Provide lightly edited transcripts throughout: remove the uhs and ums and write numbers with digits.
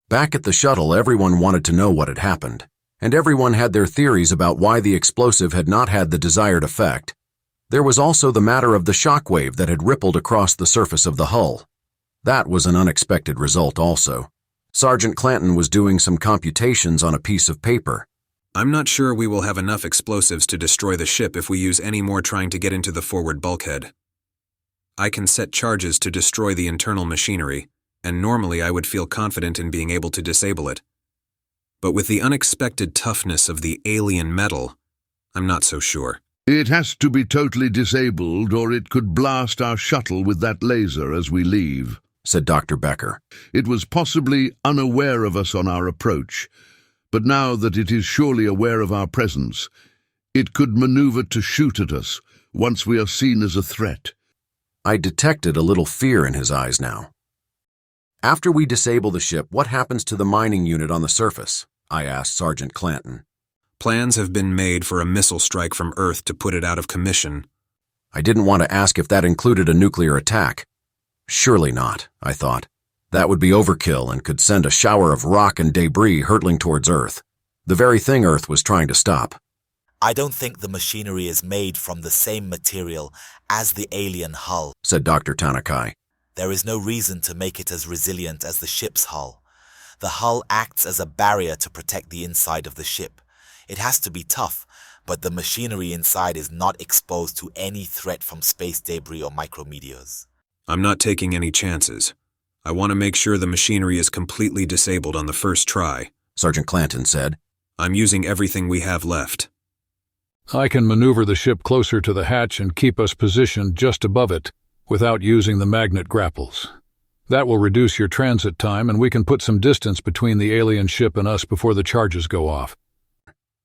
Back at the shuttle, everyone wanted to know what had happened, and everyone had their theories about why the explosive had not had the desired effect. There was also the matter of the shock wave that had rippled across the surface of the hull. That was an unexpected result also. Sergeant Clanton was doing some computations on a piece of paper. I'm not sure we will have enough explosives to destroy the ship if we use any more trying to get into the forward bulkhead. I can set charges to destroy the internal machinery, and normally I would feel confident in being able to disable it. But with the unexpected toughness of the alien metal, I'm not so sure. It has to be totally disabled, or it could blast our shuttle with that laser as we leave, said Dr. Becker. It was possibly unaware of us on our approach, but now that it is surely aware of our presence, it could maneuver to shoot at us once we are seen as a threat. I detected a little fear in his eyes now. After we disable the ship, what happens to the mining unit on the surface? I asked Sergeant Clanton. Plans have been made for a missile strike from Earth to put it out of commission. I didn't want to ask if that included a nuclear attack. Surely not, I thought. That would be overkill and could send a shower of rock and debris hurtling towards Earth, the very thing Earth was trying to stop. I don't think the machinery is made from the same material as the alien hull, said Dr. Tanakai. There is no reason to make it as resilient as the ship's hull. The hull acts as a barrier to protect the inside of the ship. It has to be tough, but the machinery inside is not exposed to any threat from space debris or micrometeors. I'm not taking any chances. I want to make sure the machinery is completely disabled on the first try, Sergeant Clanton said. I'm using everything we have left. I can maneuver the ship closer to the hatch and keep us positioned just above it without using the magnet grapples. That will reduce your transit time, and we can put some distance between the alien ship and us before the charges go off,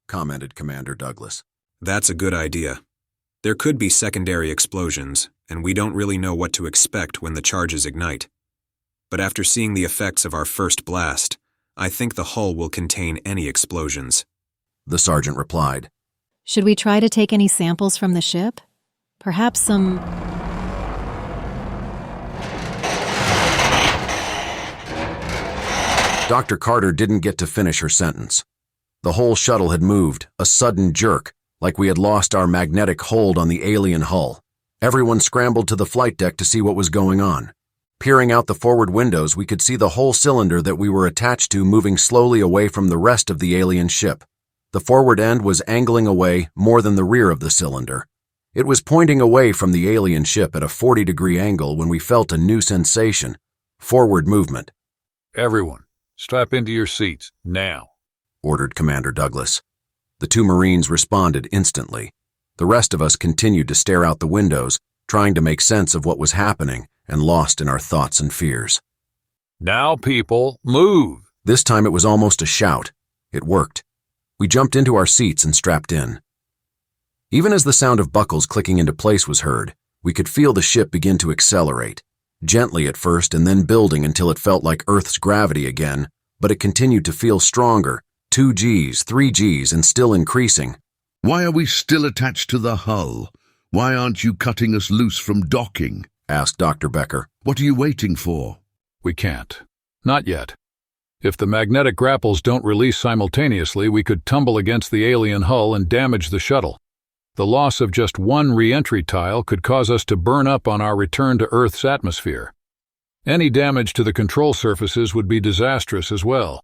commented Commander Douglas. That's a good idea. There could be secondary explosions, and we don't really know what to expect when the charges ignite. But after seeing the effects of our first blast, I think the hull will contain any explosions. The sergeant replied. Should we try to take any samples from the ship? Perhaps some... Dr. Carter didn't get to finish her sentence. The whole shuttle had moved, a sudden jerk, like we had lost our magnetic hold on the alien hull. Everyone scrambled to the flight deck to see what was going on. Peering out the forward windows, we could see the whole cylinder that we were attached to moving slowly away from the rest of the alien ship. The forward end was angling away more than the rear of the cylinder. It was pointing away from the alien ship at a 40-degree angle when we felt a new sensation, forward movement. Everyone, strap into your seats, now, ordered Commander Douglas. The two Marines responded instantly. The rest of us continued to stare out the windows, trying to make sense of what was happening and lost in our thoughts and fears. Now, people, move! This time it was almost a shout. It worked. We jumped into our seats and strapped in. Even as the sound of buckles clicking into place was heard, we could feel the ship begin to accelerate, gently at first and then building until it felt like Earth's gravity again, but it continued to feel stronger, 2 Gs, 3 Gs, and still increasing. Why are we still attached to the hull? Why aren't you cutting us loose from docking? Asked Dr. Becker. What are you waiting for? We can't. Not yet. If the magnetic grapples don't release simultaneously, we could tumble against the alien hull and damage the shuttle. The loss of just one re-entry tile could cause us to burn up on our return to Earth's atmosphere. Any damage to the control surfaces would be disastrous as well.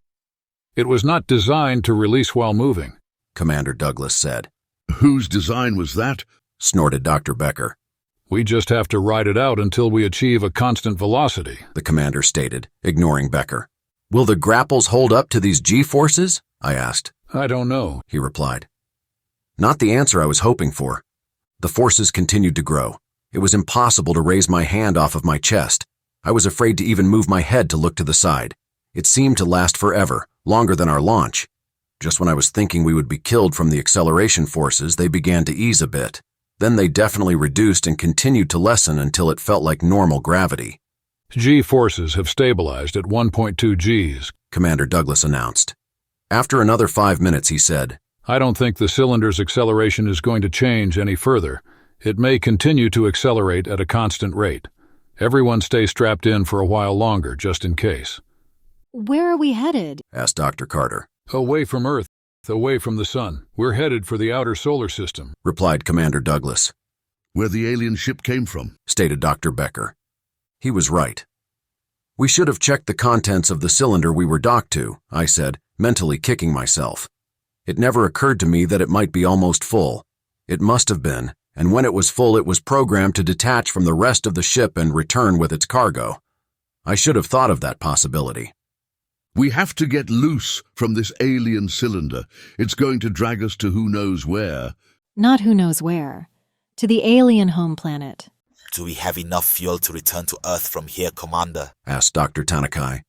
It was not designed to release while moving, Commander Douglas said. Whose design was that? Snorted Dr. Becker. We just have to ride it out until we achieve a constant velocity, the commander stated, ignoring Becker. Will the grapples hold up to these G-forces? I asked. I don't know, he replied. Not the answer I was hoping for. The forces continued to grow. It was impossible to raise my hand off of my chest. I was afraid to even move my head to look to the side. It seemed to last forever, longer than our launch. Just when I was thinking we would be killed from the acceleration forces, they began to ease a bit. Then they definitely reduced and continued to lessen until it felt like normal gravity. G-forces have stabilized at 1.2 Gs, Commander Douglas announced. After another 5 minutes, he said, I don't think the cylinder's acceleration is going to change any further. It may continue to accelerate at a constant rate. Everyone stay strapped in for a while longer, just in case. Where are we headed? asked Dr. Carter. Away from Earth, away from the sun. We're headed for the outer solar system, Replied Commander Douglas. Where the alien ship came from. Stated Dr. Becker. He was right. We should have checked the contents of the cylinder we were docked to, I said, mentally kicking myself. It never occurred to me that it might be almost full. It must have been, and when it was full it was programmed to detach from the rest of the ship and return with its cargo. I should have thought of that possibility. We have to get loose from this alien cylinder. It's going to drag us to who knows where. Not who knows where. To the alien home planet. Do we have enough fuel to return to Earth from here, Commander? Asked Dr. Tanakai.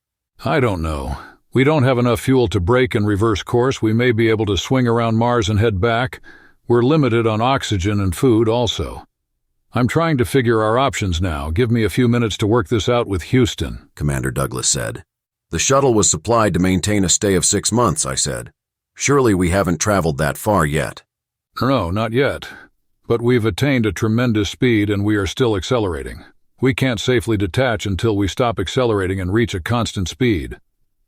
I don't know. We don't have enough fuel to brake and reverse course. We may be able to swing around Mars and head back. We're limited on oxygen and food also. I'm trying to figure our options now. Give me a few minutes to work this out with Houston, Commander Douglas said. The shuttle was supplied to maintain a stay of 6 months, I said. Surely we haven't traveled that far yet. No, not yet. But we've attained a tremendous speed and we are still accelerating. We can't safely detach until we stop accelerating and reach a constant speed.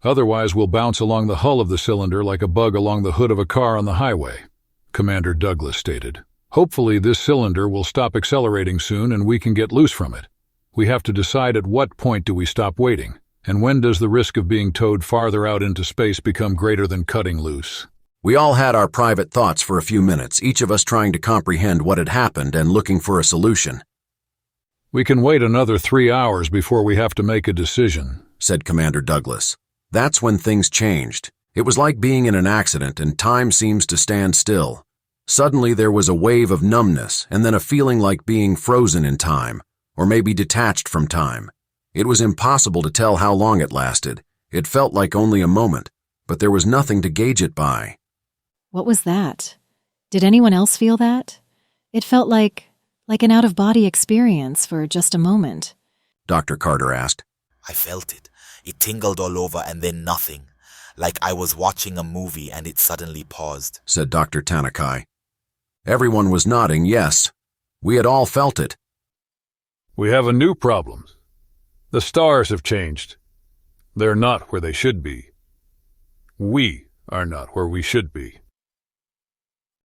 Otherwise, we'll bounce along the hull of the cylinder like a bug along the hood of a car on the highway, Commander Douglas stated. Hopefully, this cylinder will stop accelerating soon and we can get loose from it. We have to decide at what point do we stop waiting, and when does the risk of being towed farther out into space become greater than cutting loose. We all had our private thoughts for a few minutes, each of us trying to comprehend what had happened and looking for a solution. We can wait another 3 hours before we have to make a decision, said Commander Douglas. That's when things changed. It was like being in an accident and time seems to stand still. Suddenly there was a wave of numbness and then a feeling like being frozen in time, or maybe detached from time. It was impossible to tell how long it lasted. It felt like only a moment, but there was nothing to gauge it by. What was that? Did anyone else feel that? It felt like an out-of-body experience for just a moment. Dr. Carter asked. I felt it. It tingled all over and then nothing. Like I was watching a movie and it suddenly paused, said Dr. Tanakai. Everyone was nodding yes. We had all felt it. We have a new problem. The stars have changed. They're not where they should be. We are not where we should be.